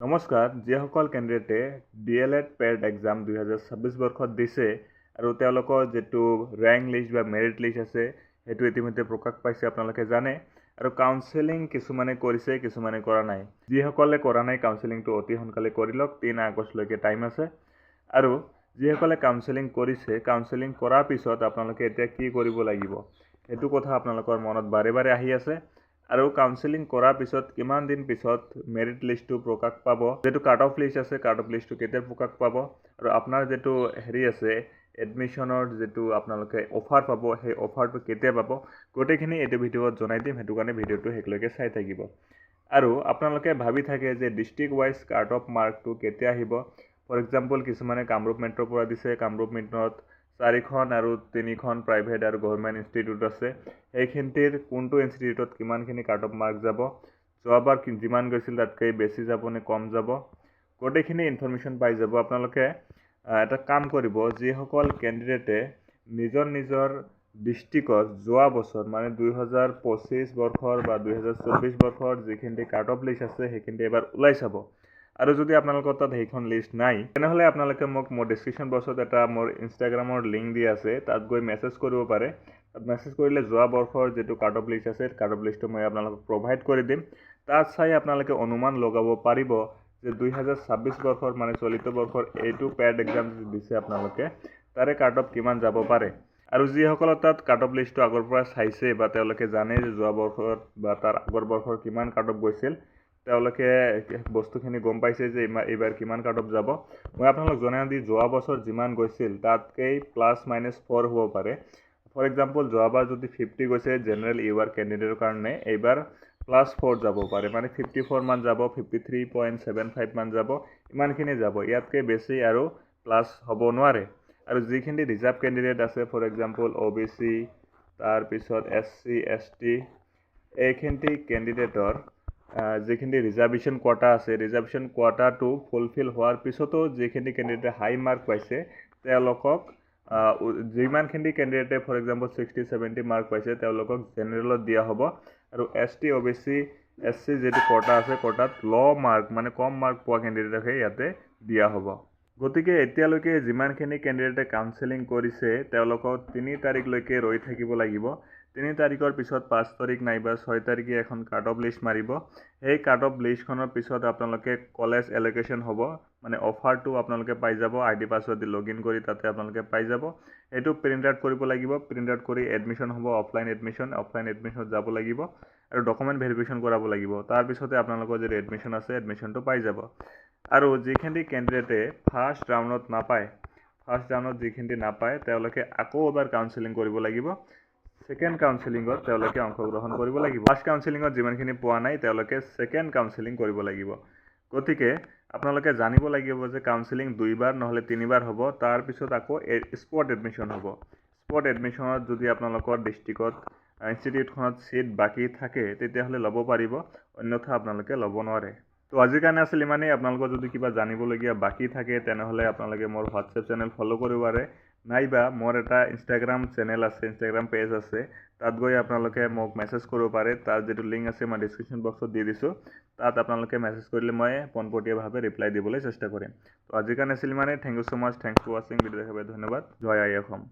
নমস্কাৰ, যিসকল কেণ্ডিডেটে DLED pad exam 2026 বৰ্ষত দিছে আৰু তেওঁলোকৰ যিটো ৰেংক লিষ্ট বা মেৰিট লিষ্ট আছে সেইটো ইতিমধ্যে প্ৰকাশ পাইছে আপোনালোকে জানে আৰু কাউন্সেলিং কিছুমানে কৰিছে কিছুমানে কৰা নাই। যিসকলে কৰা নাই কাউন্সেলিংটো অতি সোনকালে কৰি লওক, 3 আগষ্টলৈকে টাইম আছে। আৰু যিসকলে কাউন্সেলিং কৰিছে কাউন্সেলিং কৰাৰ পিছত আপোনালোকে এতিয়া কি কৰিব লাগিব সেইটো কথা আপোনালোকৰ মনত বাৰে বাৰে আহি আছে। আৰু কাউন্সেলিং কৰাৰ পিছত কিমান দিন পিছত মেৰিট লিষ্টটো প্ৰকাশ পাব, যেটো কাট অফ লিষ্ট আছে কাট অফ লিষ্টটো কেতিয়া প্ৰকাশ পাব আৰু আপোনাৰ যেটো হেৰি আছে এডমিশনৰ যেটো আপোনালোকে অফাৰ পাব সেই অফাৰটো কেতিয়া পাব গোটেইখিনি এইটো ভিডিঅ'ত জনাই দিম। সেইটো কাৰণে ভিডিঅ'টো শেষলৈকে চাই থাকিব। আৰু আপোনালোকে ভাবি থাকে যে ডিস্ট্ৰিক্ট ৱাইজ কাট অফ মাৰ্কটো কেতিয়া আহিব। ফৰ এক্সাম্পল কিছুমানে কামৰূপ মেট্ৰৰ পৰা দিছে, কামৰূপ মেট্ৰত 4খন আৰু 3খন প্ৰাইভেট আৰু গভৰ্ণমেণ্ট ইনষ্টিটিউট আছে। সেইখিনিৰ কোনটো ইনষ্টিটিউটত কিমানখিনি কাট অফ মাৰ্ক যাব, যোৱাবাৰ যিমান গৈছিল তাতকৈ বেছি যাব নে কম যাব, গোটেইখিনি ইনফৰমেশ্যন পাই যাব। আপোনালোকে এটা কাম কৰিব, যিসকল কেণ্ডিডেটে নিজৰ ডিষ্ট্ৰিক্টত যোৱা বছৰ মানে 2025 বৰ্ষৰ বা 2024 বৰ্ষৰ যিখিনি কাট অফ লিষ্ট আছে সেইখিনি এবাৰ ওলাই চাব। আৰু যদি আপোনালোকৰ তাত সেইখন লিষ্ট নাই তেনেহ'লে আপোনালোকে মোক মোৰ ডেছক্ৰিপশ্যন বক্সত এটা মোৰ ইনষ্টাগ্ৰামৰ লিংক দি আছে, তাত গৈ মেছেজ কৰিব পাৰে। তাত মেছেজ কৰিলে যোৱা বৰ্ষৰ যিটো কাট অফ লিষ্ট আছে কাট অফ লিষ্টটো মই আপোনালোকক প্ৰভাইড কৰি দিম। তাত চাই আপোনালোকে অনুমান লগাব পাৰিব যে 2026 বৰ্ষৰ মানে চলিত বৰ্ষৰ এইটো পেড এক্সাম দিছে আপোনালোকে তাৰে কাট অফ কিমান যাব পাৰে। আৰু যিসকলৰ তাত কাট অফ লিষ্টটো আগৰ পৰা চাইছে বা তেওঁলোকে জানে যে যোৱা বৰ্ষত বা তাৰ আগৰ বৰ্ষৰ কিমান কাট অফ গৈছিল, তেওঁলোকে বস্তুখিনি গম পাইছে যে এইবাৰ কিমান কাট অফ যাব। মই আপোনালোক জনাই দি যোৱা বছৰ যিমান গৈছিল তাতকৈ +- 4 হ'ব পাৰে। ফৰ এক্সাম্পল যোৱাবাৰ যদি 50 গৈছে জেনেৰেল ইউআৰ কেণ্ডিডেটৰ কাৰণে, এইবাৰ +4 যাব পাৰে, মানে 54 মান যাব, 53.75 মান যাব, ইমানখিনি যাব। ইয়াতকৈ বেছি আৰু প্লাছ হ'ব নোৱাৰে। আৰু যিখিনি ৰিজাৰ্ভ কেণ্ডিডেট আছে ফৰ এক্সাম্পল OBC, তাৰপিছত SC ST, এইখিনি কেণ্ডিডেটৰ যিখিনি ৰিজাৰ্ভেশ্যন কোৱাটা আছে, ৰিজাৰ্ভেশ্যন কোৱাটাটো ফুলফিল হোৱাৰ পিছতো যিখিনি কেণ্ডিডেটে হাই মাৰ্ক পাইছে তেওঁলোকক যিমানখিনি কেণ্ডিডেটে ফৰ এক্সাম্পল 60-70 মাৰ্ক পাইছে তেওঁলোকক জেনেৰেলত দিয়া হ'ব। আৰু ST OBC SC যিটো কোটা আছে কোটাত মাৰ্ক মানে কম মাৰ্ক পোৱা কেণ্ডিডেটকহে ইয়াতে দিয়া হ'ব। গতিকে এতিয়ালৈকে যিমানখিনি কেণ্ডিডেটে কাউন্সেলিং কৰিছে তেওঁলোকক 3 তাৰিখলৈকে ৰৈ থাকিব লাগিব। 3 তাৰিখৰ পিছত 5 তাৰিখ নাইবা 6 তাৰিখে এখন কাট অফ লিষ্ট মাৰিব। সেই কাট অফ লিষ্টখনৰ পিছত আপোনালোকে কলেজ এল'কেশ্যন হ'ব, মানে অফাৰটো আপোনালোকে পাই যাব। ID পাছৱৰ্ড দি লগইন কৰি তাতে আপোনালোকে পাই যাব। এইটো প্ৰিণ্ট আউট কৰিব লাগিব। প্ৰিণ্ট আউট কৰি এডমিশ্যন হ'ব, অফলাইন এডমিশ্যনত যাব লাগিব আৰু ডকুমেণ্ট ভেৰিফিকেশ্যন কৰাব লাগিব। তাৰপিছতে আপোনালোকৰ যদি এডমিশ্যন আছে এডমিশ্যনটো পাই যাব। আৰু যিখিনি কেণ্ডিডেটে ফাৰ্ষ্ট ৰাউণ্ডত যিখিনি নাপায় তেওঁলোকে আকৌ এবাৰ কাউন্সেলিং কৰিব লাগিব। ছেকেণ্ড কাউন্সেলিঙত তেওঁলোকে অংশগ্ৰহণ কৰিব লাগিব। ফাৰ্ষ্ট কাউন্সেলিঙত যিমানখিনি পোৱা নাই তেওঁলোকে ছেকেণ্ড কাউন্সেলিং কৰিব লাগিব। গতিকে আপোনালোকে জানিব লাগিব যে কাউন্সেলিং 2বাৰ নহ'লে 3বাৰ হ'ব। তাৰপিছত আকৌ স্পট এডমিশ্যন হ'ব। স্পট এডমিশ্যনত যদি আপোনালোকৰ ডিষ্ট্ৰিক্টত ইনষ্টিটিউটখনত ছিট বাকী থাকে তেতিয়াহ'লে ল'ব পাৰিব, অন্যথা আপোনালোকে ল'ব নোৱাৰে। তো আজিৰ কাৰণে আছিল ইমানেই। আপোনালোকৰ যদি কিবা জানিবলগীয়া বাকী থাকে তেনেহ'লে আপোনালোকে মোৰ হোৱাটছএপ চেনেল ফ'ল' কৰিব পাৰে, নাইবা মোৰ এটা ইনষ্টাগ্ৰাম চেনেল আছে, ইনষ্টাগ্ৰাম পেজ আছে, তাত গৈ আপোনালোকে মোক মেছেজ কৰিব পাৰে। তাৰ যিটো লিংক আছে মই ডিছক্ৰিপশ্যন বক্সত দি দিছোঁ, তাত আপোনালোকে মেছেজ কৰিলে মই পোনপটীয়াভাৱে ৰিপ্লাই দিবলৈ চেষ্টা কৰিম। তো আজিৰ কাৰণে আছিল ইমানেই। Thank you so' much, thanks for ৱাচিং। ভিডিঅ' দেখাৰ বাবে ধন্যবাদ। জয় আই অসম।